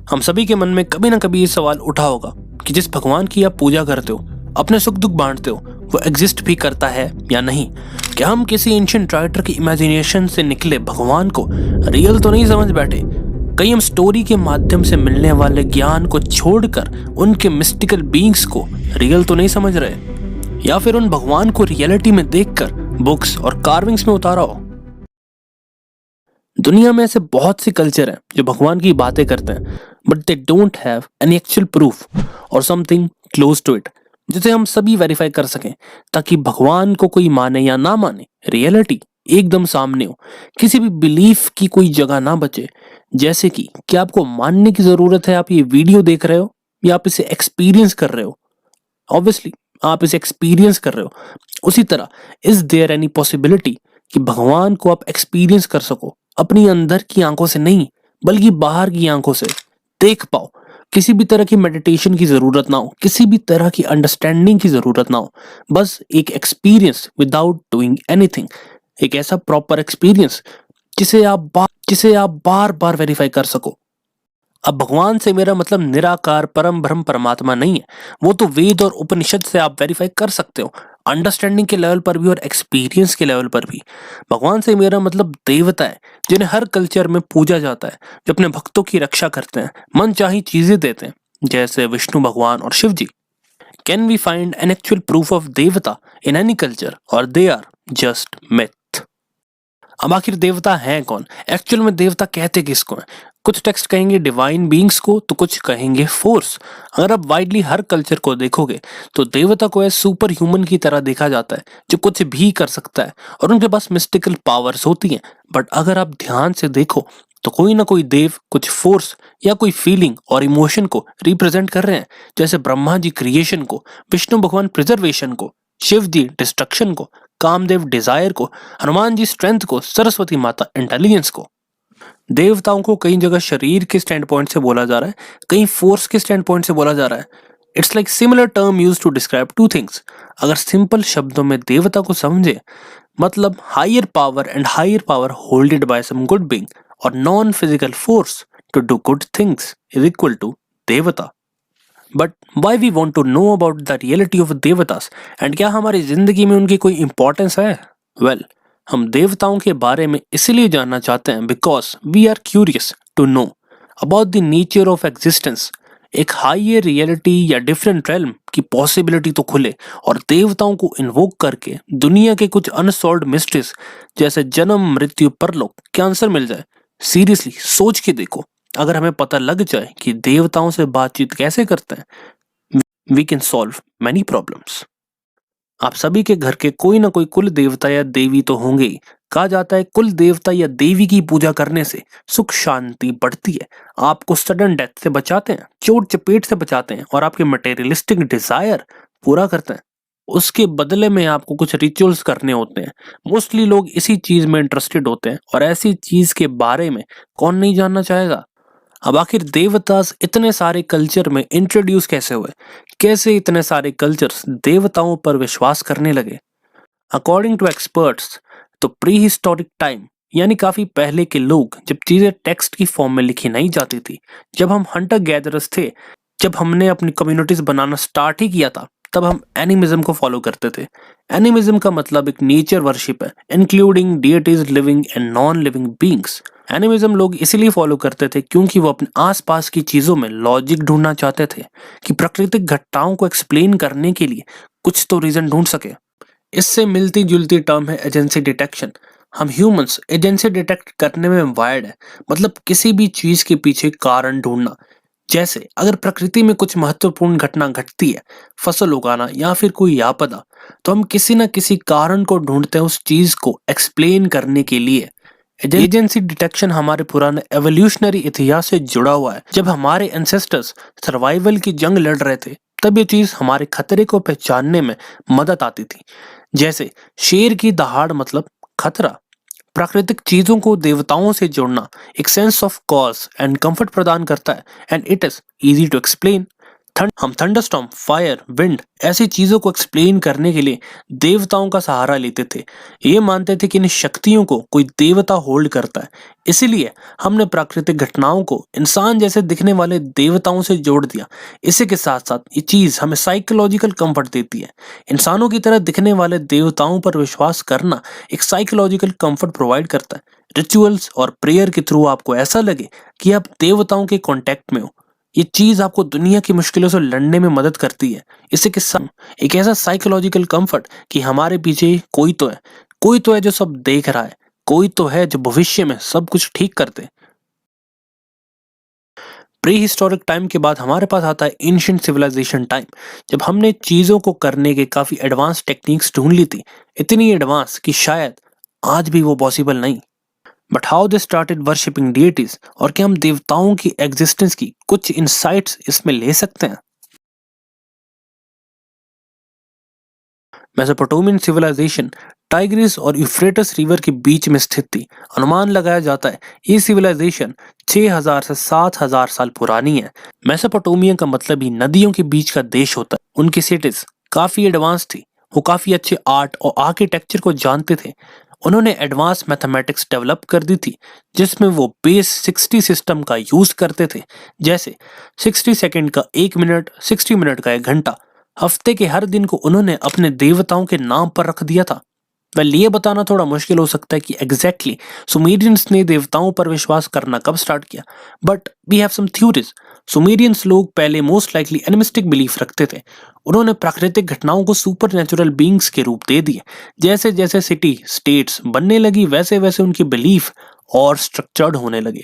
हम सभी के मन में कभी ना कभी ये सवाल उठा होगा कि जिस भगवान की आप पूजा करते हो, अपने सुख दुख बांटते हो, वो एग्जिस्ट भी करता है या नहीं। क्या हम किसी एंशिएंट राइटर की इमेजिनेशन से निकले भगवान को रियल तो नहीं समझ बैठे? कहीं हम स्टोरी के माध्यम से मिलने वाले ज्ञान को छोड़कर उनके मिस्टिकल बीइंग्स को रियल तो नहीं समझ रहे? या फिर उन भगवान को रियलिटी में देखकर बुक्स और कार्विंग्स में उतारा हो? दुनिया में ऐसे बहुत से कल्चर हैं जो भगवान की बातें करते हैं, but they don't have any actual proof और समथिंग क्लोज टू इट जिसे हम सभी वेरीफाई कर सकें, ताकि भगवान को कोई माने या ना माने, रियलिटी एकदम सामने हो, किसी भी बिलीफ की कोई जगह ना बचे। जैसे कि क्या आपको मानने की जरूरत है आप ये वीडियो देख रहे हो या आप इसे एक्सपीरियंस कर रहे हो? ऑब्वियसली आप इसे एक्सपीरियंस कर रहे हो। उसी तरह इज देयर एनी पॉसिबिलिटी कि भगवान को आप एक्सपीरियंस कर सको, अपनी अंदर की आंखों से नहीं बल्कि बाहर की आंखों से देख पाओ? किसी भी तरह की मेडिटेशन की जरूरत ना हो, किसी भी तरह की अंडरस्टैंडिंग की जरूरत ना हो, बस एक एक्सपीरियंस विदाउट डूइंग एनीथिंग, एक ऐसा प्रॉपर एक्सपीरियंस जिसे आप बार बार वेरीफाई कर सको। अब भगवान से मेरा मतलब निराकार परम ब्रह्म परमात्मा नहीं है, वो तो वेद और उपनिषद से आप वेरीफाई कर सकते हो, अंडरस्टैंडिंग के लेवल पर भी और एक्सपीरियंस के लेवल पर भी। भगवान से मेरा मतलब देवता है जिन्हें हर कल्चर में पूजा जाता है, जो अपने भक्तों की रक्षा करते हैं, मन चाही चीजें देते हैं, जैसे विष्णु भगवान और Shiva ji. Can we find an actual proof of devata in any culture और दे आर जस्ट मिथ? अब आखिर देवता हैं कौन? एक्चुअल में देवता कहते किसको हैं? कुछ टेक्स्ट कहेंगे डिवाइन बीइंग्स को, तो कुछ कहेंगे फोर्स। अगर आप वाइडली हर कल्चर को देखोगे तो देवता को एज सुपर ह्यूमन की तरह देखा जाता है, जो कुछ भी कर सकता है और उनके पास मिस्टिकल पावर्स होती हैं। बट अगर आप ध्यान से देखो तो कोई ना कोई देव कुछ फोर्स या कोई फीलिंग और इमोशन को रिप्रेजेंट कर रहे हैं, जैसे ब्रह्मा जी क्रिएशन को, विष्णु भगवान प्रिजर्वेशन को, शिव जी डिस्ट्रक्शन को, कामदेव डिजायर को, हनुमान जी स्ट्रेंथ को, सरस्वती माता इंटेलिजेंस को। देवताओं को कई जगह शरीर के स्टैंड पॉइंट से बोला जा रहा है, कहीं फोर्स के स्टैंड पॉइंट से बोला जा रहा है। It's like similar term use to describe two things. अगर सिंपल शब्दों में देवता को समझे, मतलब higher power and higher power holded by some good being और non physical force to do good things is equal to devata. But why we want to know about the reality of devatas and क्या हमारी जिंदगी में उनकी कोई importance है? Well, हम देवताओं के बारे में इसलिए जानना चाहते हैं because we are curious to know about the nature of existence. एक हायर रियलिटी या डिफरेंट रेल्म की पॉसिबिलिटी तो खुले और देवताओं को इन्वोक करके दुनिया के कुछ अनसॉल्व्ड मिस्ट्रीज जैसे जन्म मृत्यु परलोक के आंसर मिल जाए। सीरियसली सोच के देखो, अगर हमें पता लग जाए कि देवताओं से बातचीत कैसे करते हैं, we can solve many problems. आप सभी के घर के कोई ना कोई कुल देवता या देवी तो होंगे ही। कहा जाता है कुल देवता या देवी की पूजा करने से सुख शांति बढ़ती है, आपको सडन डेथ से बचाते हैं, चोट चपेट से बचाते हैं और आपके मटेरियलिस्टिक डिजायर पूरा करते हैं। उसके बदले में आपको कुछ रिचुअल्स करने होते हैं। मोस्टली लोग इसी चीज में इंटरेस्टेड होते हैं और ऐसी चीज के बारे में कौन नहीं जानना चाहेगा। अब आखिर देवतास इतने सारे कल्चर में इंट्रोड्यूस कैसे हुए? कैसे इतने सारे कल्चर्स देवताओं पर विश्वास करने लगे? अकॉर्डिंग टू एक्सपर्ट्स, तो प्री हिस्टोरिक टाइम यानी काफी पहले के लोग, जब चीजें टेक्स्ट की फॉर्म में लिखी नहीं जाती थी, जब हम हंटर गैदरर्स थे, जब हमने अपनी कम्युनिटीज बनाना स्टार्ट ही किया था, तब हम एनिमिज्म को फॉलो करते थे। एनिमिज्म का मतलब एक नेचर वर्शिप है, including deities living and non living beings. Animism लोग इसीलिए फॉलो करते थे क्योंकि वो अपने आसपास की चीजों में लॉजिक ढूंढना चाहते थे, कि प्राकृतिक घटनाओं को एक्सप्लेन करने के लिए कुछ तो रीजन ढूंढ सके। इससे मिलती जुलती टर्म है एजेंसी डिटेक्शन। हम ह्यूमंस एजेंसी डिटेक्ट करने में वायर्ड है, मतलब किसी भी चीज के पीछे कारण ढूंढना। जैसे अगर प्रकृति में कुछ महत्वपूर्ण घटना घटती है, फसल उगाना या फिर कोई आपदा, तो हम किसी न किसी कारण को ढूंढते हैं उस चीज को एक्सप्लेन करने के लिए। एजेंसी डिटेक्शन हमारे पुराने एवोल्यूशनरी इतिहास से जुड़ा हुआ है। जब हमारे एंसेस्टर्स सर्वाइवल की जंग लड़ रहे थे, तब ये चीज हमारे खतरे को पहचानने में मदद आती थी। जैसे शेर की दहाड़ मतलब खतरा। प्राकृतिक चीजों को देवताओं से जोड़ना एक sense of cause and comfort प्रदान करता है, and it is easy to explain. हम थंडरस्टॉर्म, फायर, विंड ऐसी चीजों को एक्सप्लेन करने के लिए देवताओं का सहारा लेते थे। ये मानते थे कि इन शक्तियों को कोई देवता होल्ड करता है। इसीलिए हमने प्राकृतिक घटनाओं को इंसान जैसे दिखने वाले देवताओं से जोड़ दिया। इसी के साथ साथ ये चीज हमें साइकोलॉजिकल कंफर्ट देती है। इंसानों की तरह दिखने वाले देवताओं पर विश्वास करना एक साइकोलॉजिकल कंफर्ट प्रोवाइड करता है। रिचुअल्स और प्रेयर के थ्रू आपको ऐसा लगे कि आप देवताओं के कांटेक्ट में हो। ये चीज आपको दुनिया की मुश्किलों से लड़ने में मदद करती है। इसी के साथ एक ऐसा साइकोलॉजिकल कंफर्ट कि हमारे पीछे कोई तो है जो सब देख रहा है, कोई तो है जो भविष्य में सब कुछ ठीक कर दे। प्री हिस्टोरिक टाइम के बाद हमारे पास आता है एंशिएंट सिविलाइजेशन टाइम, जब हमने चीजों को करने के काफी एडवांस टेक्निक्स ढूंढ ली थी, इतनी एडवांस कि शायद आज भी वो पॉसिबल नहीं। But how they started worshipping deities, और क्या हम देवताओं की एग्जिस्टेंस की कुछ इंसाइट्स इसमें ले सकते हैं? मेसोपोटामियन सिविलाइजेशन टाइग्रिस और यूफ्रेटस रिवर के बीच में स्थित थी। अनुमान लगाया जाता है ये सिविलाइजेशन 6000 से 7000 साल पुरानी है। मेसोपोटामिया का मतलब ही नदियों के बीच का देश होता है। उनकी सिटीज काफी एडवांस थी। वो काफी अच्छे आर्ट और आर्किटेक्चर को जानते थे। उन्होंने एडवांस मैथमेटिक्स डेवलप कर दी थी, जिसमें वो बेस 60 सिस्टम का यूज करते थे। जैसे 60 सेकंड का 1 मिनट, 60 मिनट का 1 घंटा। हफ्ते के हर दिन को उन्होंने अपने देवताओं के नाम पर रख दिया था। वेल, ये बताना थोड़ा मुश्किल हो सकता है कि एग्जैक्टली सुमेरियंस ने देवताओं पर विश्वास करना कब स्टार्ट किया, but we have some theories. Sumerians लोग पहले मोस्ट लाइकली एनिमिस्टिक बिलीफ रखते थे। उन्होंने प्राकृतिक घटनाओं को सुपर नेचुरल बींग्स के रूप दे दिए। जैसे जैसे सिटी स्टेट्स बनने लगी, वैसे वैसे उनकी बिलीफ और स्ट्रक्चर्ड होने लगे।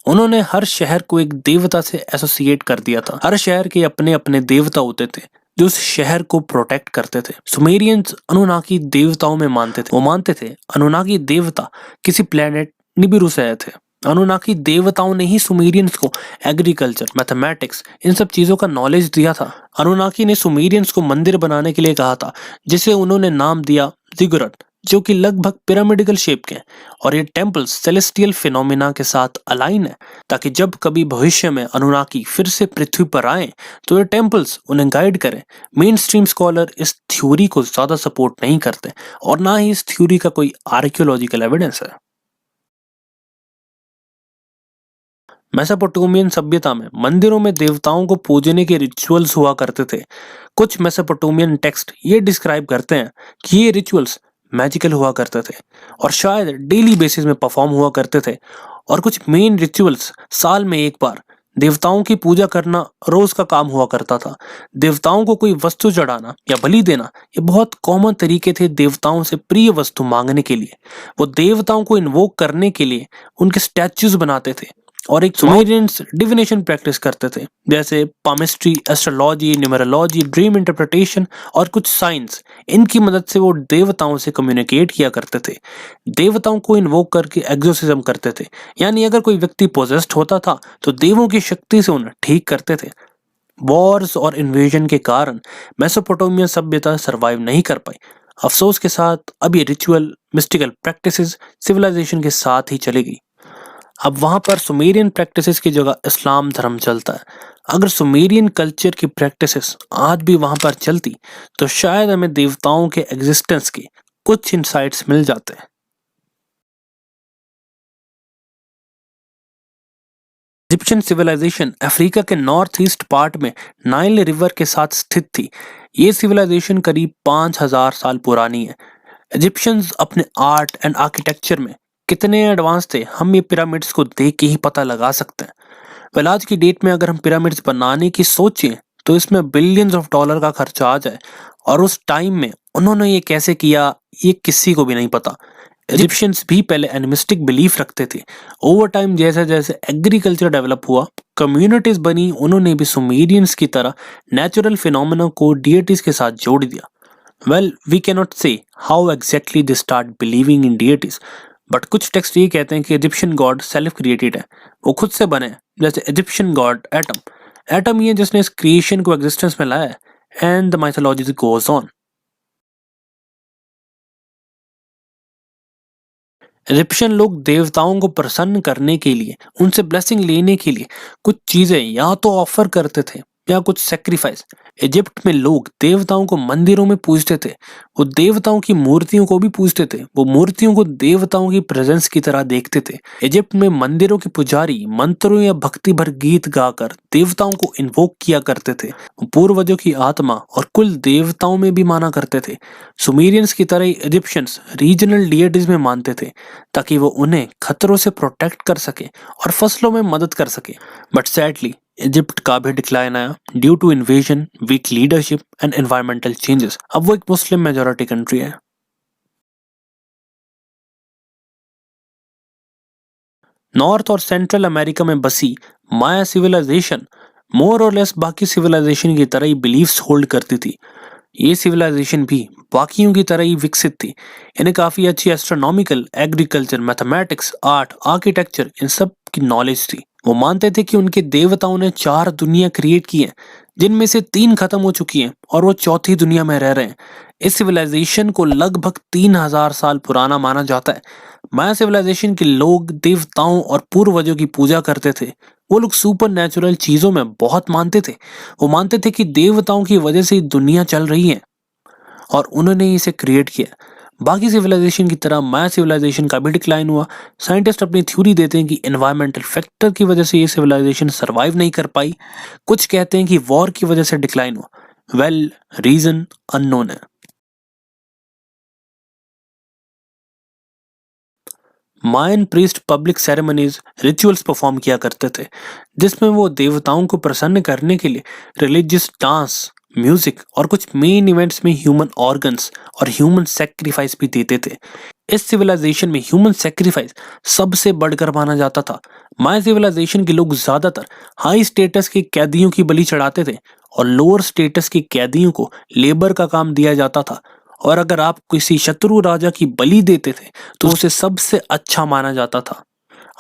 उन्होंने हर शहर को एक देवता से एसोसिएट कर दिया था। हर शहर के अपने अपने देवता होते थे जो उस शहर को प्रोटेक्ट करते थे। सुमेरियंस अनुनाकी देवताओं में मानते थे। वो मानते थे अनुनाकी देवता किसी प्लेनेट निबिरू से आए थे। अनुनाकी देवताओं ने ही सुमेरियंस को एग्रीकल्चर, मैथमेटिक्स, इन सब चीजों का नॉलेज दिया था। अनुनाकी ने सुमेरियंस को मंदिर बनाने के लिए कहा था, जिसे उन्होंने नाम दिया जिगुरत, जो कि लगभग पिरामिडिकल शेप के हैं। और ये टेम्पल्स सेलेस्टियल फिनोमिना के साथ अलाइन है, ताकि जब कभी भविष्य में अनुनाकी फिर से पृथ्वी पर आए तो ये टेम्पल्स उन्हें गाइड करें। मेन स्ट्रीम स्कॉलर इस थ्योरी को ज्यादा सपोर्ट नहीं करते, और ना ही इस थ्योरी का कोई आर्कियोलॉजिकल एविडेंस है। मेसोपोटामियन सभ्यता में मंदिरों में देवताओं को पूजने के रिचुअल्स हुआ करते थे। कुछ मेसोपोटामियन टेक्स्ट ये डिस्क्राइब करते हैं कि ये रिचुअल्स मैजिकल हुआ करते थे और शायद डेली बेसिस में परफॉर्म हुआ करते थे। और कुछ मेन रिचुअल्स साल में एक बार देवताओं की पूजा करना रोज का काम हुआ करता था। देवताओं को कोई वस्तु चढ़ाना या बलि देना ये बहुत कॉमन तरीके थे देवताओं से प्रिय वस्तु मांगने के लिए। वो देवताओं को इन्वोक करने के लिए उनके स्टैच्यूज बनाते थे और एक सुमेरियंस डिविनेशन प्रैक्टिस करते थे, जैसे palmistry, astrology, numerology, dream interpretation और कुछ साइंस। इनकी मदद से वो देवताओं से कम्युनिकेट किया करते थे। देवताओं को इन्वोक करके एग्जोसिज्म करते थे, यानी अगर कोई व्यक्ति पोजेस्ड होता था तो देवों की शक्ति से उन्हें ठीक करते थे। वॉर्स और इन्वेजन के कारण मेसोपोटामिया सभ्यता सरवाइव नहीं कर पाई। अफसोस के साथ अब ये रिचुअल, मिस्टिकल प्रैक्टिसेस सिविलाइजेशन के साथ ही चली गई। अब वहां पर सुमेरियन प्रैक्टिसेस की जगह इस्लाम धर्म चलता है। अगर सुमेरियन कल्चर की प्रैक्टिसेस आज भी वहां पर चलती तो शायद हमें देवताओं के एग्जिस्टेंस के कुछ इंसाइट्स मिल जाते हैं। इजिप्शियन सिविलाइजेशन अफ्रीका के नॉर्थ ईस्ट पार्ट में नाइल रिवर के साथ स्थित थी। ये सिविलाइजेशन करीब 5000 साल पुरानी है। इजिप्शियंस अपने आर्ट एंड आर्किटेक्चर में कितने एडवांस थे, हम ये पिरामिड्स को देख के ही पता लगा सकते हैं। वेल, आज की डेट में अगर हम पिरामिड्स बनाने की सोचें तो इसमें बिलियंस ऑफ डॉलर का खर्चा आ जाए, और उस टाइम में उन्होंने ये कैसे किया ये किसी को भी नहीं पता। इजिप्शियंस भी पहले एनिमिस्टिक बिलीफ रखते थे। ओवर टाइम जैसे जैसे एग्रीकल्चर डेवलप हुआ, कम्युनिटीज बनी, उन्होंने भी सुमेरियंस की तरह नेचुरल फिनोमेना को डिएटीज के साथ जोड़ दिया। Well, we cannot say how exactly they start believing in deities, but कुछ टेक्स्ट ये कहते हैं कि इजिप्शियन गॉड सेल्फ क्रिएटेड है, वो खुद से बने, जैसे इजिप्शियन गॉड एटम। एटम ही है जिसने इस क्रिएशन को एग्जिस्टेंस में लाया है। And the mythology goes on. Egyptian लोग देवताओं को प्रसन्न करने के लिए, उनसे ब्लेसिंग लेने के लिए कुछ चीजें या तो ऑफर करते थे या कुछ सेक्रीफाइस। इजिप्ट में लोग देवताओं को मंदिरों में पूजते थे, वो देवताओं की मूर्तियों को भी पूजते थे, वो मूर्तियों को देवताओं की प्रेजेंस की तरह देखते थे। इजिप्ट में मंदिरों के पुजारी मंत्रों या भक्ति भर गीत गाकर देवताओं को इन्वोक किया करते थे। वो पूर्वजों की आत्मा और कुल देवताओं में भी माना करते थे। सुमेरियंस की तरह ही इजिप्शियंस रीजनल डिएटीज में मानते थे ताकि वो उन्हें खतरों से प्रोटेक्ट कर सके और फसलों में मदद कर सके। बट सैडली इजिप्ट का भी डिक्लाइन आया due to invasion, weak leadership and environmental changes. अब वो एक मुस्लिम मेजोरिटी कंट्री है। नॉर्थ और सेंट्रल अमेरिका में बसी माया सिविलाइजेशन मोर और लेस बाकी सिविलाइजेशन की तरह ही बिलीफ्स होल्ड करती थी। ये सिविलाइजेशन भी बाकियों की तरह ही विकसित थी। इन्हें काफी अच्छी astronomical, agriculture, mathematics, art, architecture इन सब की नॉलेज थी। वो मानते थे कि उनके देवताओं ने 4 दुनिया क्रिएट की हैं, जिनमें से 3 खत्म हो चुकी हैं और वो चौथी दुनिया में रह रहे हैं। इस सिविलाइजेशन को लगभग 3000 साल पुराना माना जाता है। माया सिविलाइजेशन के लोग देवताओं और पूर्वजों की पूजा करते थे। वो लोग सुपर नेचुरल चीजों में बहुत मानते थे। वो मानते थे कि देवताओं की वजह से ही दुनिया चल रही है और उन्होंने ही इसे क्रिएट किया। बाकी सिविलाइजेशन की तरह माया सिविलाइजेशन का भी डिक्लाइन हुआ। साइंटिस्ट अपनी थ्योरी देते हैं कि एनवायरमेंटल फैक्टर की वजह से ये सिविलाइजेशन सरवाइव नहीं कर पाई। कुछ कहते हैं कि वॉर की वजह से डिक्लाइन हुआ। वेल, रीजन अननोन है। Mayan priest public ceremonies, rituals perform किया करते थे, जिसमें वो देवताओं को प्रसन्न करने के लिए रिलीजियस डांस, म्यूजिक और कुछ मेन इवेंट्स में ह्यूमन ऑर्गन्स और ह्यूमन सेक्रीफाइस भी देते थे। इस सिविलाइजेशन में ह्यूमन सेक्रीफाइस सबसे बढ़कर माना जाता था। माय सिविलाइजेशन के लोग ज्यादातर हाई स्टेटस के कैदियों की बलि चढ़ाते थे और लोअर स्टेटस के कैदियों को लेबर का काम दिया जाता था। और अगर आप किसी शत्रु राजा की बलि देते थे तो उसे सबसे अच्छा माना जाता था।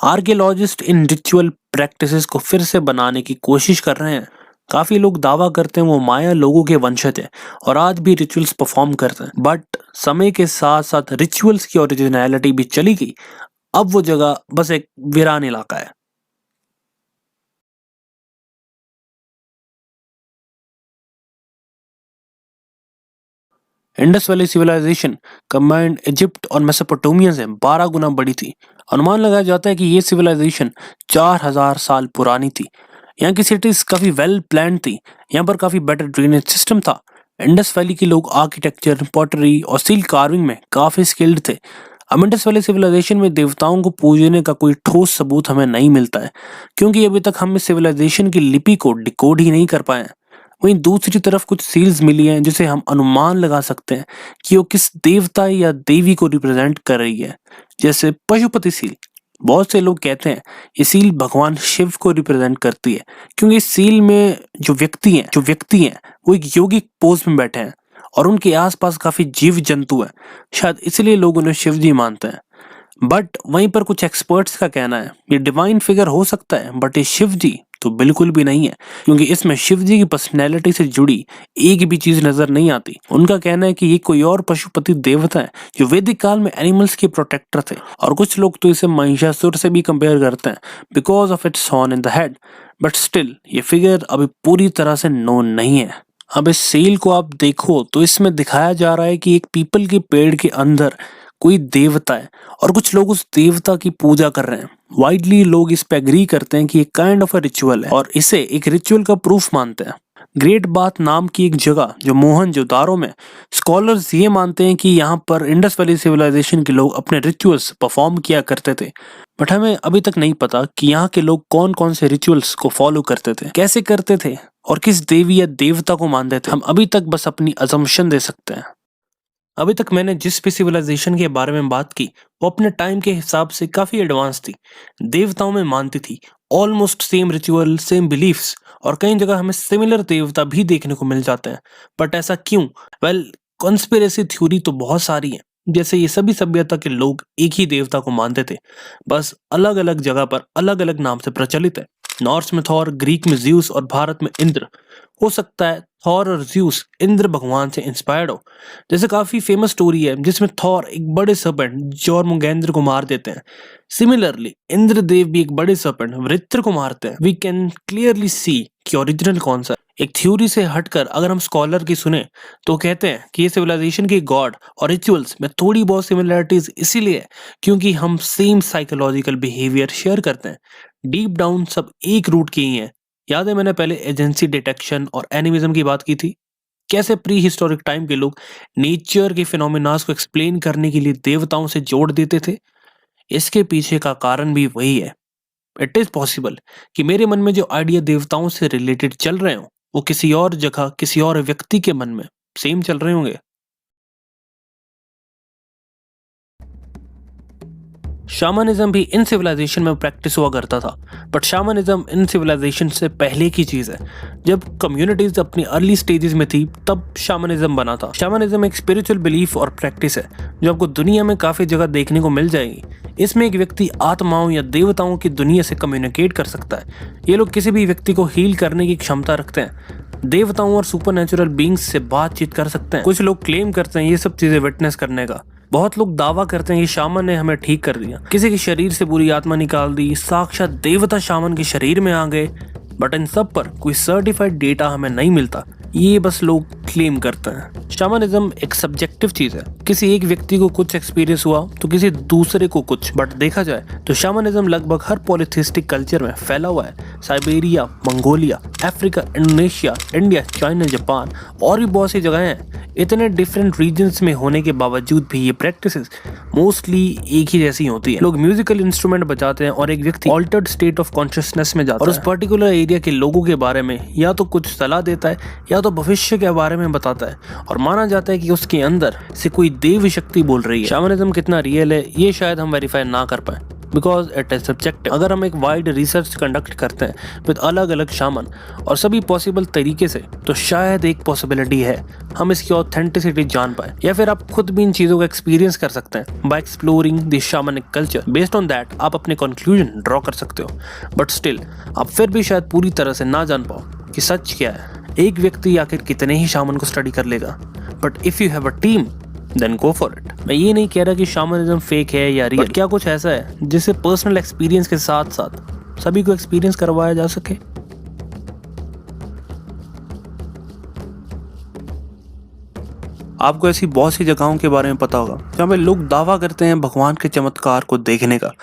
आर्कियोलॉजिस्ट इन रिचुअल प्रैक्टिसेस को फिर से बनाने की कोशिश कर रहे हैं। काफी लोग दावा करते हैं वो माया लोगों के वंशज है और आज भी रिचुअल्स परफॉर्म करते हैं। बट समय के साथ साथ रिचुअल्स की ओरिजिनलिटी भी चली गई। अब वो जगह बस एक वीरान इलाका है। Indus Valley civilization combined Egypt और मेसोपोटामिया से 12 गुना बड़ी थी। अनुमान लगाया जाता है कि ये सिविलाइजेशन 4000 साल पुरानी थी। यहाँ की सिटीज काफी वेल प्लान्ड थी। यहाँ पर काफी बेटर ड्रेनेज सिस्टम था। इंडस वैली के लोग आर्किटेक्चर, पॉटरी और स्टील कार्विंग में काफी स्किल्ड थे। अब इंडस वैली सिविलाइजेशन में देवताओं को पूजने का कोई ठोस सबूत हमें नहीं मिलता है, क्योंकि अभी तक हम इस सिविलाइजेशन की लिपि को डिकोड ही नहीं कर पाए हैं। वहीं दूसरी तरफ कुछ सील्स मिली हैं जिसे हम अनुमान लगा सकते हैं कि वो किस देवता या देवी को रिप्रेजेंट कर रही है। जैसे पशुपति सील, बहुत से लोग कहते हैं ये सील भगवान शिव को रिप्रेजेंट करती है, क्योंकि इस सील में जो व्यक्ति हैं वो एक योगिक पोज में बैठे हैं और उनके आसपास काफी जीव जंतु हैं। शायद इसलिए लोग उन्हें शिव जी मानते हैं। बट वहीं पर कुछ एक्सपर्ट्स का कहना है ये डिवाइन फिगर हो सकता है, बट ये शिव जी तो बिल्कुल भी नहीं है, क्योंकि इसमें शिव जी की पर्सनैलिटी से जुड़ी एक भी चीज नजर नहीं आती। उनका कहना है कि ये कोई और पशुपति देवता है जो वैदिक काल में एनिमल्स के प्रोटेक्टर थे, और कुछ लोग तो इसे महिषासुर से भी कंपेयर करते हैं because of its horn in the head. But still ये फिगर अभी पूरी तरह से नोन नहीं है। अब इस सेल को आप देखो तो इसमें दिखाया जा रहा है कि एक पीपल के पेड़ के अंदर कोई देवता है और कुछ लोग उस देवता की पूजा कर रहे हैं। वाइडली लोग इस पे एग्री करते हैं कि ये काइंड ऑफ अ रिचुअल है और इसे एक रिचुअल का प्रूफ मानते हैं। ग्रेट बाथ नाम की एक जगह जो मोहनजोदारो में, स्कॉलर्स ये मानते हैं कि यहाँ पर इंडस वैली सिविलाइजेशन के लोग अपने रिचुअल्स परफॉर्म किया करते थे। बट हमें अभी तक नहीं पता कि यहाँ के लोग कौन कौन से रिचुअल्स को फॉलो करते थे, कैसे करते थे और किस देवी या देवता को मानते थे। हम अभी तक बस अपनी अजम्पशन दे सकते हैं। अभी तक मैंने जिस भी सिविलाइजेशन के बारे में बात की वो अपने टाइम के हिसाब से काफी एडवांस थी, देवताओं में मानती थी, almost same ritual, same beliefs, और कई जगह हमें सिमिलर देवता भी देखने को मिल जाते हैं। बट ऐसा क्यों? वेल, कॉन्स्पिरेसी थ्योरी तो बहुत सारी है। जैसे ये सभी सभ्यता के लोग एक ही देवता को मानते थे, बस अलग अलग जगह पर अलग अलग नाम से प्रचलित है। नॉर्स में थॉर, ग्रीक में ज्यूस और भारत में इंद्र। हो सकता है थॉर और ज़्यूस इंद्र भगवान से इंस्पायर्ड हो। जैसे काफी फेमस स्टोरी है जिसमें थॉर एक बड़े सर्पेंट जॉर्मुगेंद्र को मार देते हैं। सिमिलरली इंद्रदेव भी एक बड़े सर्पेंट वृत्र को मारते हैं। वी कैन क्लियरली सी कि ओरिजिनल कौन सा है। एक थ्योरी से हटकर अगर हम स्कॉलर की सुने तो कहते हैं कि ये सिविलाइजेशन के गॉड और रिचुअल्स में थोड़ी बहुत सिमिलरिटीज इसीलिए है क्योंकि हम सेम साइकोलॉजिकल बिहेवियर शेयर करते हैं। डीप डाउन सब एक रूट के ही हैं। याद है मैंने पहले एजेंसी डिटेक्शन और एनिमिज्म की बात की थी। कैसे प्री हिस्टोरिक टाइम के लोग नेचर के फिनोमिनास को एक्सप्लेन करने के लिए देवताओं से जोड़ देते थे। इसके पीछे का कारण भी वही है। इट इज पॉसिबल कि मेरे मन में जो आइडिया देवताओं से रिलेटेड चल रहे हो वो किसी और जगह किसी और व्यक्ति के मन में सेम चल रहे होंगे। शामनिज्म भी इन सिविलाइजेशन में प्रैक्टिस हुआ करता था, बट शामनिज्म इन सिविलाइजेशन से पहले की चीज है। जब कम्युनिटीज अपनी अर्ली स्टेजेस में थी तब शामनिज्म बना था। शामनिज्म एक स्पिरिचुअल बिलीफ और प्रैक्टिस है जो आपको दुनिया में काफी जगह देखने को मिल जाएगी। इसमें एक व्यक्ति आत्माओं या देवताओं की दुनिया से कम्युनिकेट कर सकता है। ये लोग किसी भी व्यक्ति को हील करने की क्षमता रखते हैं, देवताओं और सुपरनेचुरल बीइंग्स से बातचीत कर सकते हैं। कुछ लोग क्लेम करते हैं ये सब चीजें विटनेस करने का। बहुत लोग दावा करते हैं कि शामन ने हमें ठीक कर दिया, किसी के शरीर से बुरी आत्मा निकाल दी, साक्षात देवता शामन के शरीर में आ गए। बट इन सब पर कोई सर्टिफाइड डेटा हमें नहीं मिलता, ये बस लोग क्लेम करते हैं। शामनिज्म एक सब्जेक्टिव चीज है। किसी एक व्यक्ति को कुछ एक्सपीरियंस हुआ तो किसी दूसरे को कुछ। बट देखा जाए तो शामनिज्म लगभग हर पॉलिथिस्टिक कल्चर में फैला हुआ है। Siberia, Mongolia, Africa, Indonesia, India, China, Japan और भी बहुत सी जगह हैं। इतने डिफरेंट रीजन्स में होने के बावजूद भी ये प्रैक्टिसेस मोस्टली एक ही जैसी होती है। लोग म्यूजिकल इंस्ट्रूमेंट बजाते हैं और एक व्यक्ति ऑल्टर्ड स्टेट ऑफ कॉन्शियसनेस में जाता है और उस पर्टिकुलर एरिया के लोगों के बारे में या तो कुछ सलाह देता है या तो भविष्य के बारे में बताता है और माना जाता है कि उसके अंदर से कोई देव शक्ति बोल रही है। शामनिज्म कितना रियल है ये शायद हम वेरीफाई ना कर पाए बिकॉज इट इज सब्जेक्टिव। अगर हम एक वाइड रिसर्च कंडक्ट करते हैं विद अलग अलग शामन और सभी पॉसिबल तरीके से तो शायद एक पॉसिबिलिटी है हम इसकी ऑथेंटिसिटी जान पाए, या फिर आप खुद भी इन चीजों को एक्सपीरियंस कर सकते हैं by exploring the shamanic culture. Based on that आप अपने कंक्लूजन ड्रॉ कर सकते हो। बट स्टिल आप फिर भी शायद पूरी तरह से ना जान पाओ कि सच क्या है। एक व्यक्ति आखिर कितने ही शामन को स्टडी कर लेगा, but if you have a team then go for it. मैं ये नहीं कह रहा कि शामनिज्म फेक है या रियल, क्या कुछ ऐसा है जिसे पर्सनल एक्सपीरियंस के साथ साथ सभी को एक्सपीरियंस करवाया जा सके। आपको ऐसी बहुत सी जगहों के बारे में पता होगा जहाँ पे लोग दावा करते हैं भगवान के चमत्कार को देखने का,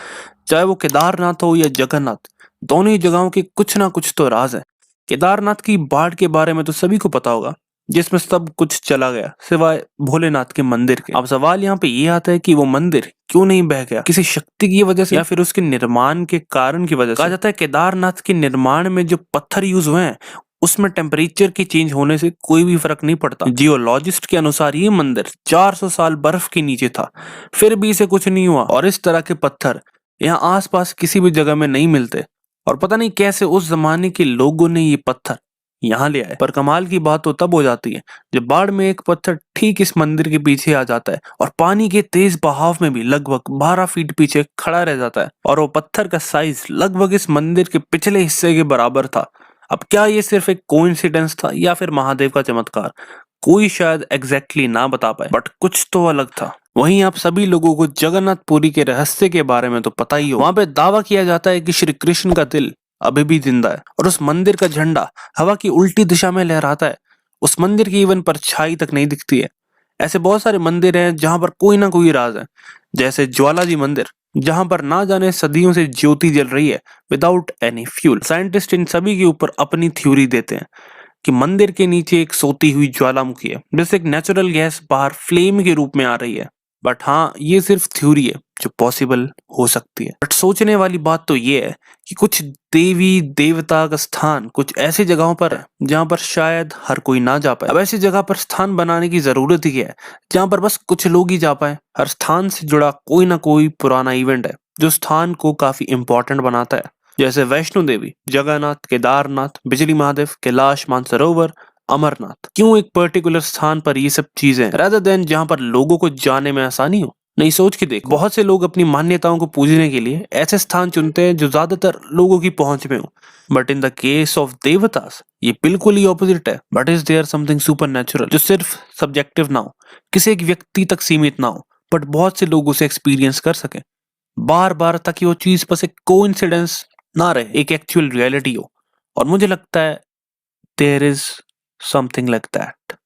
चाहे वो केदारनाथ हो या जगन्नाथ। दोनों ही जगहों के कुछ ना कुछ तो राज है। केदारनाथ की बाढ़ के बारे में तो सभी को पता होगा जिसमें सब कुछ चला गया सिवाय भोलेनाथ के मंदिर के। अब सवाल यहाँ पे ये आता है कि वो मंदिर क्यों नहीं बह गया, किसी शक्ति की वजह से या फिर उसके निर्माण के कारण की वजह से। कहा जाता है केदारनाथ के निर्माण में जो पत्थर यूज हुए हैं उसमें टेम्परेचर के चेंज होने से कोई भी फर्क नहीं पड़ता। जियोलॉजिस्ट के अनुसार ये मंदिर 400 साल बर्फ के नीचे था, फिर भी इसे कुछ नहीं हुआ। और इस तरह के पत्थर यहाँ आसपास किसी भी जगह में नहीं मिलते और पता नहीं कैसे उस जमाने के लोगों ने ये पत्थर यहाँ ले आए। पर कमाल की बात तो तब हो जाती है जब बाढ़ में एक पत्थर ठीक इस मंदिर के पीछे आ जाता है और पानी के तेज बहाव में भी लगभग 12 फीट पीछे खड़ा रह जाता है और वो पत्थर का साइज लगभग इस मंदिर के पिछले हिस्से के बराबर था। अब क्या ये सिर्फ एक कोइंसिडेंस था या फिर महादेव का चमत्कार, कोई शायद एग्जैक्टली ना बता पाए, बट कुछ तो अलग था। वहीं आप सभी लोगों को जगन्नाथपुरी के रहस्य के बारे में तो पता ही हो। वहां पे दावा किया जाता है कि श्री कृष्ण का दिल अभी भी जिंदा है और उस मंदिर का झंडा हवा की उल्टी दिशा में लहराता है। उस मंदिर की इवन परछाई तक नहीं दिखती है। ऐसे बहुत सारे मंदिर हैं जहां पर कोई ना कोई राज है, जैसे ज्वालाजी मंदिर जहां पर ना जाने सदियों से ज्योति जल रही है without any fuel. Scientist in सभी के ऊपर अपनी थ्योरी देते हैं कि मंदिर के नीचे एक सोती हुई ज्वालामुखी है, जैसे एक नेचुरल गैस बाहर फ्लेम के रूप में आ रही है। बट हाँ, ये सिर्फ थ्योरी है जो पॉसिबल हो सकती है। बट सोचने वाली बात तो ये है कि कुछ देवी देवता का स्थान कुछ ऐसी जगहों पर है जहां पर शायद हर कोई ना जा पाए। अब ऐसी जगह पर स्थान बनाने की जरूरत ही है जहां पर बस कुछ लोग ही जा पाए। हर स्थान से जुड़ा कोई ना कोई पुराना इवेंट है जो स्थान को काफी इंपॉर्टेंट बनाता है, जैसे वैष्णो देवी, जगन्नाथ, केदारनाथ, बिजली महादेव, कैलाश मानसरोवर, अमरनाथ। क्यों एक पर्टिकुलर स्थान पर ये सब चीजें रादर देन जहां पर लोगों को जाने में आसानी हो। नहीं, सोच के देख, बहुत से लोग अपनी मान्यताओं को पूजने के लिए ऐसे स्थान चुनते हैं जो ज्यादातर लोगों की पहुंच में हो। But in the case of devatas ये बिल्कुल ही ऑपोजिट है। But is there something super natural जो सिर्फ सब्जेक्टिव ना हो, किसी एक व्यक्ति तक सीमित ना हो, बट बहुत से लोग उसे एक्सपीरियंस कर सके बार बार, ताकि वो चीज बस एक कोइंसिडेंस ना रहे, एक एक्चुअल रियलिटी हो। और मुझे लगता है there is something like that.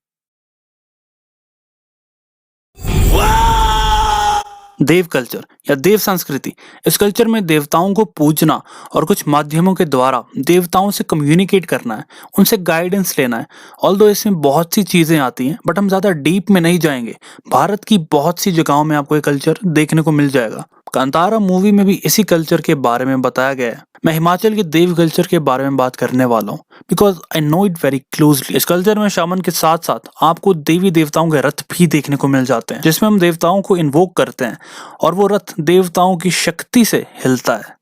देव कल्चर या देव संस्कृति, इस कल्चर में देवताओं को पूजना और कुछ माध्यमों के द्वारा देवताओं से कम्युनिकेट करना है, उनसे गाइडेंस लेना है। ऑल्दो इसमें बहुत सी चीजें आती हैं, बट हम ज्यादा डीप में नहीं जाएंगे। भारत की बहुत सी जगहों में आपको ये कल्चर देखने को मिल जाएगा। कांतारा मूवी में भी इसी कल्चर के बारे में बताया गया है। मैं हिमाचल के देव कल्चर के बारे में बात करने वाला हूँ, because I know it very closely. इस कल्चर में शामन के साथ साथ आपको देवी देवताओं के रथ भी देखने को मिल जाते हैं, जिसमें हम देवताओं को इन्वोक करते हैं और वो रथ देवताओं की शक्ति से हिलता है।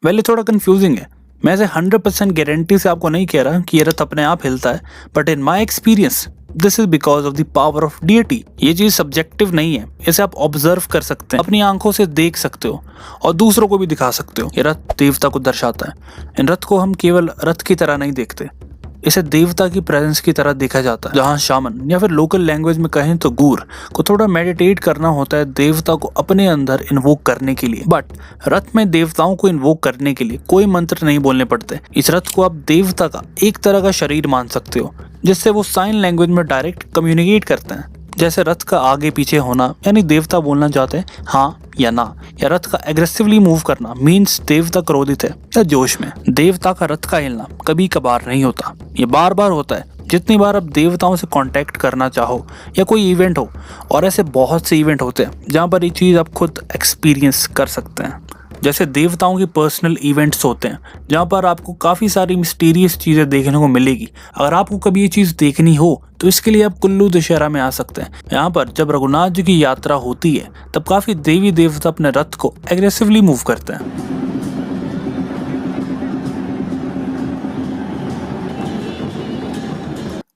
पहले थोड़ा कंफ्यूजिंग है। मैं ऐसे 100% गारंटी से आपको नहीं कह रहा कि ये रथ अपने आप हिलता है, but in my experience this is because of the power of deity. ये चीज सब्जेक्टिव नहीं है, इसे आप ऑब्जर्व कर सकते हैं, अपनी आंखों से देख सकते हो और दूसरों को भी दिखा सकते हो। ये रथ देवता को दर्शाता है। इन रथ को हम केवल रथ की तरह नहीं देखते, इसे देवता की प्रेजेंस की तरह देखा जाता है। जहाँ शामन या फिर लोकल लैंग्वेज में कहें तो गूर को थोड़ा मेडिटेट करना होता है देवता को अपने अंदर इन्वोक करने के लिए। बट रथ में देवताओं को इन्वोक करने के लिए कोई मंत्र नहीं बोलने पड़ते। इस रथ को आप देवता का एक तरह का शरीर मान सकते हो, जिससे वो साइन लैंग्वेज में डायरेक्ट कम्युनिकेट करते हैं। जैसे रथ का आगे पीछे होना यानी देवता बोलना चाहते हैं हाँ या ना, या रथ का एग्रेसिवली मूव करना मींस देवता क्रोधित है या जोश में। देवता का रथ का हिलना कभी कभार नहीं होता, ये बार बार होता है जितनी बार आप देवताओं से कांटेक्ट करना चाहो या कोई इवेंट हो। और ऐसे बहुत से इवेंट होते हैं जहाँ पर ये चीज आप खुद एक्सपीरियंस कर सकते हैं। जैसे देवताओं के पर्सनल इवेंट्स होते हैं जहाँ पर आपको काफ़ी सारी मिस्टीरियस चीज़ें देखने को मिलेगी। अगर आपको कभी ये चीज़ देखनी हो तो इसके लिए आप कुल्लू दशहरा में आ सकते हैं। यहाँ पर जब रघुनाथ जी की यात्रा होती है तब काफ़ी देवी देवता अपने रथ को एग्रेसिवली मूव करते हैं।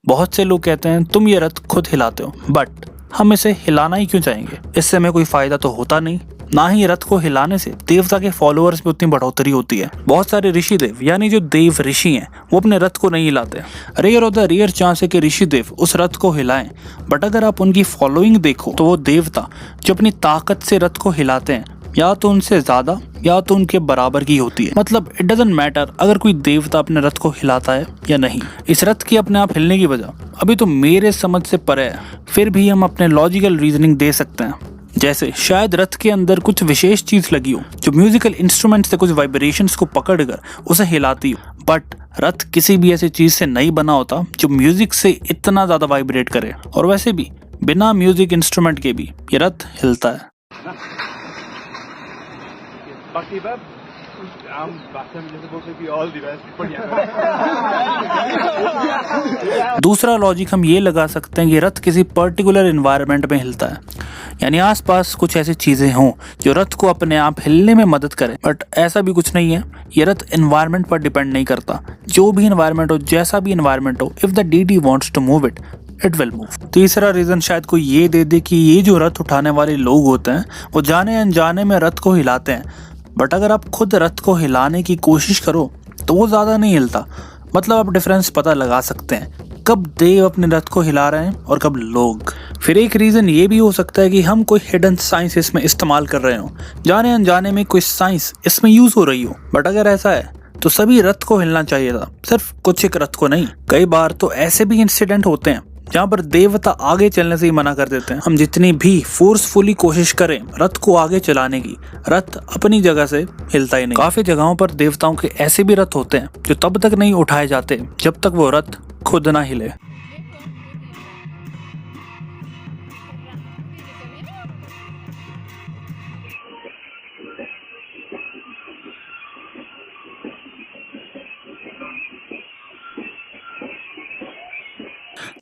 बहुत से लोग कहते हैं तुम ये रथ खुद हिलाते हो, बट हम इसे हिलाना ही क्यों चाहेंगे? इससे हमें कोई फायदा तो होता नहीं, ना ही रथ को हिलाने से देवता के फॉलोअर्स में उतनी बढ़ोतरी होती है। बहुत सारे ऋषि देव यानी जो देव ऋषि हैं वो अपने रथ को नहीं हिलाते। Rare of the rare chance है कि ऋषि देव उस रथ को हिलाएं, बट अगर आप उनकी फॉलोइंग देखो तो वो देवता जो अपनी ताकत से रथ को हिलाते हैं या तो उनसे ज्यादा या तो उनके बराबर की होती है। मतलब इट डजंट मैटर अगर कोई देवता अपने रथ को हिलाता है या नहीं। इस रथ की अपने आप हिलने की वजह अभी तो मेरे समझ से परे है, फिर भी हम अपने लॉजिकल रीजनिंग दे सकते हैं। जैसे शायद रथ के अंदर कुछ विशेष चीज लगी हो जो म्यूजिकल इंस्ट्रूमेंट से कुछ वाइब्रेशंस को पकड़कर उसे हिलाती हो, बट रथ किसी भी ऐसी चीज से नहीं बना होता जो म्यूजिक से इतना ज्यादा वाइब्रेट करे। और वैसे भी बिना म्यूजिक इंस्ट्रूमेंट के भी ये रथ हिलता है। बाकी बात आम भाषा में जैसे बोल सकती ऑल द बेस्ट बढ़िया। दूसरा लॉजिक हम ये लगा सकते हैं कि रथ किसी पर्टिकुलर एनवायरनमेंट में हिलता है, यानी आसपास कुछ ऐसी चीजें हों जो रथ को अपने आप हिलने में मदद करें। बट ऐसा भी कुछ नहीं है, ये रथ एनवायरनमेंट पर डिपेंड नहीं करता। जो भी एनवायरनमेंट हो, जैसा भी एनवायरनमेंट हो, if the deity wants to move it it will move. तीसरा रीजन शायद कोई ये दे दे कि ये जो रथ उठाने वाले लोग होते हैं वो जाने अनजाने में रथ को हिलाते हैं, बट अगर आप खुद रथ को हिलाने की कोशिश करो तो वो ज्यादा नहीं हिलता। मतलब आप डिफरेंस पता लगा सकते हैं कब देव अपने रथ को हिला रहे हैं और कब लोग। फिर एक रीजन ये भी हो सकता है कि हम कोई हिडन साइंस इसमें इस्तेमाल कर रहे हो, जाने अनजाने में कोई साइंस इसमें यूज हो रही हो। बट अगर ऐसा है तो सभी रथ को हिलना चाहिए था, सिर्फ कुछ एक रथ को नहीं। कई बार तो ऐसे भी इंसिडेंट होते हैं जहाँ पर देवता आगे चलने से ही मना कर देते हैं। हम जितनी भी फोर्सफुली कोशिश करें रथ को आगे चलाने की, रथ अपनी जगह से हिलता ही नहीं। काफी जगहों पर देवताओं के ऐसे भी रथ होते हैं जो तब तक नहीं उठाए जाते जब तक वो रथ खुद ना हिले।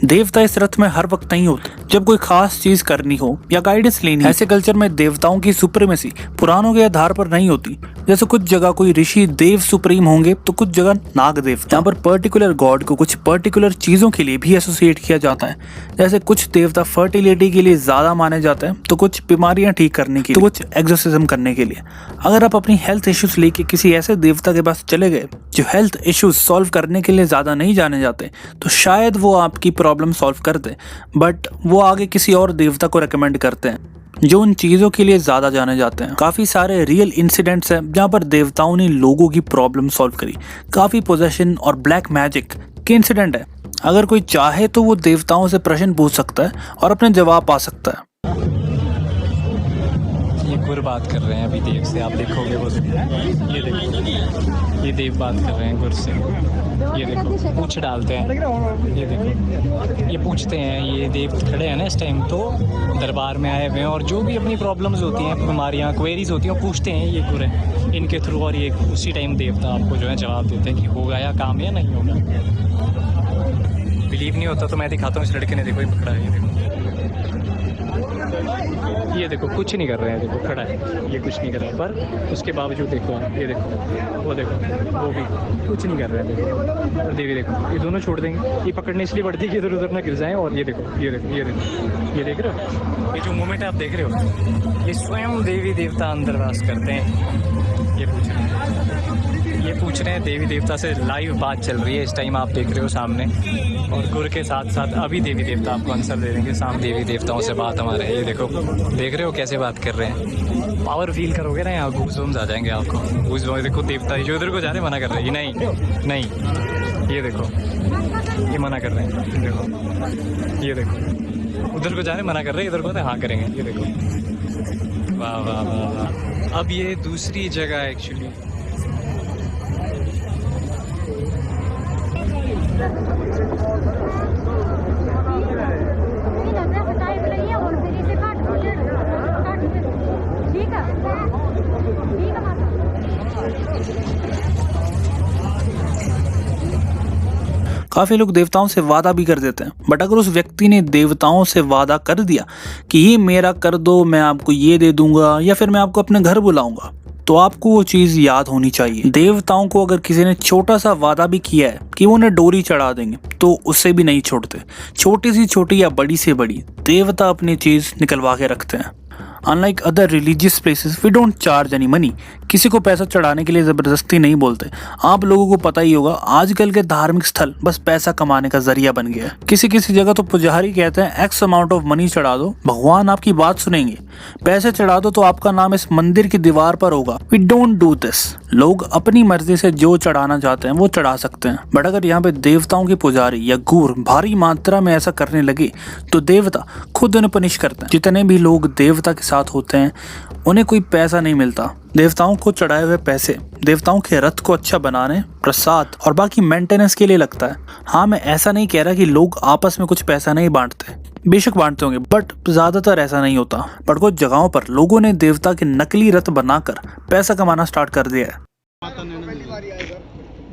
देवता इस रथ में हर वक्त नहीं होते, जब कोई खास चीज करनी हो या गाइडेंस लेनी, ऐसे कल्चर में देवताओं की सुप्रीमेसी पुराणों के आधार पर नहीं होती। जैसे कुछ जगह कोई ऋषि देव सुप्रीम होंगे तो कुछ जगह नाग देवता। यहाँ पर पर्टिकुलर गॉड को कुछ पर्टिकुलर चीजों के लिए भी एसोसिएट किया जाता है। जैसे कुछ देवता फर्टिलिटी के लिए ज्यादा माने जाते हैं, तो कुछ बीमारियां ठीक करने के लिए, तो कुछ एक्सोर्सिज्म करने के लिए। अगर आप अपनी हेल्थ इश्यूज लेके किसी ऐसे देवता के पास चले गए जो हेल्थ इश्यूज सॉल्व करने के लिए ज्यादा नहीं जाने जाते, तो शायद वो आपकी प्रॉब्लम सॉल्व कर दे, बट वो आगे किसी और देवता को रेकमेंड करते हैं जो उन चीजों के लिए ज्यादा जाने जाते हैं। काफी सारे रियल इंसिडेंट्स हैं जहाँ पर देवताओं ने लोगों की प्रॉब्लम सॉल्व करी। काफी पोजेशन और ब्लैक मैजिक के इंसिडेंट है। अगर कोई चाहे तो वो देवताओं से प्रश्न पूछ सकता है और अपने जवाब पा सकता है। ये गुर बात कर रहे हैं अभी देव से, आप देखोगे वो, ये देखो ये देव बात कर रहे हैं गुर से। ये देखो पूछ डालते हैं, ये देखो ये पूछते हैं। ये देव खड़े हैं ना इस टाइम, तो दरबार में आए हुए हैं और जो भी अपनी प्रॉब्लम्स होती हैं, बीमारियां, क्वेरीज होती हैं, वो पूछते हैं ये गुर है इनके थ्रू। और ये उसी टाइम देवता आपको जो है जवाब देते हैं कि होगा या काम या नहीं होगा। बिलीव नहीं होता तो मैं दिखाता हूँ। इस लड़के ने देखो ये पकड़ा है, ये देखो कुछ नहीं कर रहे हैं, देखो खड़ा है, ये कुछ नहीं कर रहा है, पर उसके बावजूद देखो आप, ये देखो वो देखो वो भी कुछ नहीं कर रहे हैं। देखो और देवी देखो, ये दोनों छोड़ देंगे। ये पकड़ने इसलिए पड़ती है कि इधर उधर ना गिर जाएं। और ये देखो ये देखो ये देखो ये देख रहे हो, ये जो मोमेंट आप देख रहे हो, ये स्वयं देवी देवता अंदर वास करते हैं। ये पूछ रहे हैं देवी देवता से, लाइव बात चल रही है इस टाइम, आप देख रहे हो सामने। और गुर के साथ साथ अभी देवी देवता आपको आंसर दे देंगे। सामने देवी देवताओं से बात हमारे, ये देखो देख रहे हो कैसे बात कर रहे हैं। पावर फील करोगे ना, यहाँ गूज़बम्स आ जाएंगे आपको। गूज़बम्स देखो, देवता जो उधर को जा रहे मना कर रहे हैं, नहीं नहीं, ये देखो ये मना कर रहे हैं, देखो ये देखो उधर को जा रहे मना कर रहे हैं, इधर को तो हाँ करेंगे। ये देखो, वाह वाह वाह वाह। अब ये दूसरी जगह एक्चुअली काफी लोग देवताओं से वादा भी कर देते हैं, बट अगर उस व्यक्ति ने देवताओं से वादा कर दिया कि ये मेरा कर दो, मैं आपको ये दे दूंगा, या फिर मैं आपको अपने घर बुलाऊंगा, तो आपको वो चीज याद होनी चाहिए। देवताओं को अगर किसी ने छोटा सा वादा भी किया है कि वो उन्हें डोरी चढ़ा देंगे, तो उससे भी नहीं छोड़ते। छोटी सी छोटी या बड़ी से बड़ी, देवता अपनी चीज निकलवा के रखते हैं। Unlike other religious places, we don't charge any money. किसी को पैसा चढ़ाने के लिए जबरदस्ती नहीं बोलते। आप लोगों को पता ही होगा, आजकल के धार्मिक स्थल बस पैसा कमाने का जरिया बन गया है। किसी किसी जगह तो पुजारी कहते हैं एक्स अमाउंट ऑफ मनी चढ़ा दो, भगवान आपकी बात सुनेंगे। पैसे चढ़ा दो तो आपका नाम इस मंदिर की दीवार पर होगा। We don't do this. लोग अपनी मर्जी से जो चढ़ाना चाहते हैं वो चढ़ा सकते हैं, बट अगर यहाँ पे देवताओं के पुजारी या गुर भारी मात्रा में ऐसा करने लगे तो देवता खुद उन्हें पनिश करते हैं। जितने भी लोग देवता के साथ होते हैं उन्हें कोई पैसा नहीं मिलता। देवताओं को चढ़ाए हुए पैसे देवताओं के रथ को अच्छा बनाने, प्रसाद और बाकी मेंटेनेंस के लिए लगता है। हाँ, मैं ऐसा नहीं कह रहा कि लोग आपस में कुछ पैसा नहीं बांटते, बेशक बांटते होंगे, बट ज्यादातर ऐसा नहीं होता। बट कुछ जगहों पर लोगों ने देवता के नकली रथ बनाकर पैसा कमाना स्टार्ट कर दिया है।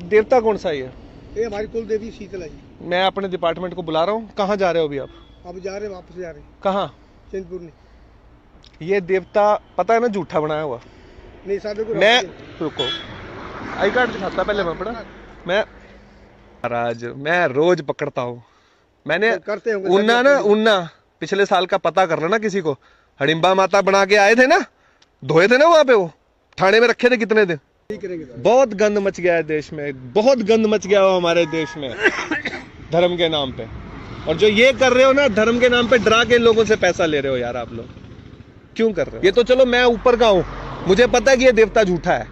देवता कौन सा है ये हमारी कुल देवी शीतला जी। मैं अपने डिपार्टमेंट को बुला रहा हूँ। कहाँ जा रहे हो अभी आप? अब जा रहे, वापस जा रहे। कहाँ? चिंतपुर में। ये देवता पता है ना झूठा बनाया हुआ। नहीं साहब देखो, मैं रुको, आई कार्ड दिखाता पहले मैं पढ़ा। मैं महाराज मैं रोज पकड़ता हूँ। मैंने करते होंगे उन्ना ना उन्ना पिछले साल का पता कर लेना किसी को। हडिम्बा माता बना के आए थे ना, धोए थे ना वहाँ पे, वो थाने में रखे थे कितने दिन। बहुत गंद मच गया है देश में, बहुत गंद मच गया हो हमारे देश में धर्म के नाम पे। और जो ये कर रहे हो ना, धर्म के नाम पे डरा के लोगों से पैसा ले रहे हो यार, आप लोग क्यों कर रहे हो? ये तो चलो मैं ऊपर का हूं, मुझे पता है कि ये देवता झूठा है।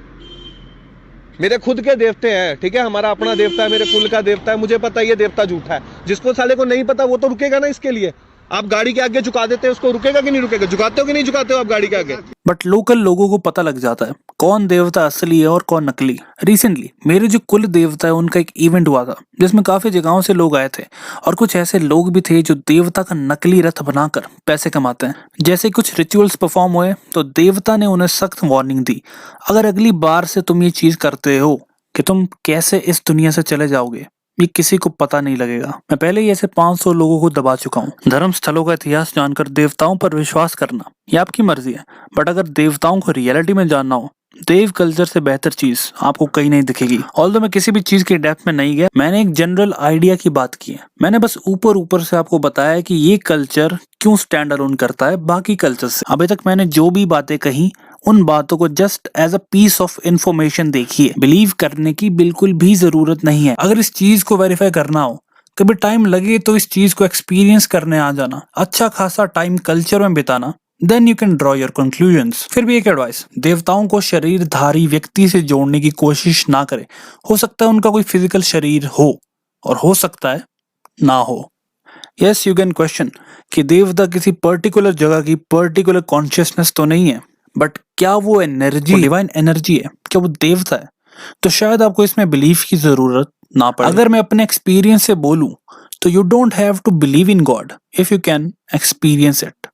मेरे खुद के देवते हैं, ठीक है, हमारा अपना देवता है, मेरे कुल का देवता है, मुझे पता है ये देवता झूठा है। जिसको साले को नहीं पता वो तो रुकेगा ना इसके लिए। आप गाड़ी के आगे झुका देते हो, उसको रुकेगा कि नहीं रुकेगा? झुकाते हो कि नहीं झुकाते हो आप गाड़ी के आगे? बट लोकल लोगों को पता लग जाता है कौन देवता असली है और कौन नकली। रिसेंटली मेरे जो कुल देवता है उनका एक इवेंट हुआ था जिसमें काफी जगहों से लोग आए थे और कुछ ऐसे लोग भी थे जो देवता का नकली रथ बनाकर पैसे कमाते हैं। जैसे कुछ रिचुअल्स परफॉर्म हुए तो देवता ने उन्हें सख्त वार्निंग दी, अगर अगली बार से तुम ये चीज करते हो कि तुम कैसे इस दुनिया से चले जाओगे। ये किसी को पता नहीं लगेगा। मैं पहले ही ऐसे 500 लोगों को दबा चुका हूँ। धर्म स्थलों का इतिहास जानकर देवताओं पर विश्वास करना ये आपकी मर्जी है, बट अगर देवताओं को रियलिटी में जानना हो, देव कल्चर से बेहतर चीज आपको कहीं नहीं दिखेगी। ऑल्दो मैं किसी भी चीज के डेप्थ में नहीं गया, मैंने एक जनरल आइडिया की बात की है। मैंने बस ऊपर ऊपर से आपको बताया कि ये कल्चर क्यों स्टैंड अलोन करता है बाकी कल्चर से। अभी तक मैंने जो भी बातें कही उन बातों को just as a piece of information देखिए, बिलीव करने की बिल्कुल भी जरूरत नहीं है। अगर इस चीज को वेरीफाई करना हो, कभी टाइम लगे तो इस चीज को एक्सपीरियंस करने आ जाना, अच्छा खासा टाइम कल्चर में बिताना, then you can draw your conclusions. फिर भी एक एडवाइस, देवताओं को शरीरधारी व्यक्ति से जोड़ने की कोशिश ना करें। हो सकता है उनका कोई फिजिकल शरीर हो और हो सकता है ना हो। यस, यू कैन क्वेश्चन कि देवता किसी पर्टिकुलर जगह की पर्टिकुलर कॉन्शियसनेस तो नहीं है, बट क्या वो एनर्जी डिवाइन एनर्जी है, क्या वो देवता है? तो शायद आपको इसमें बिलीफ की जरूरत ना पड़े। अगर मैं अपने एक्सपीरियंस से बोलूं तो you don't have to believe in God if you can experience it.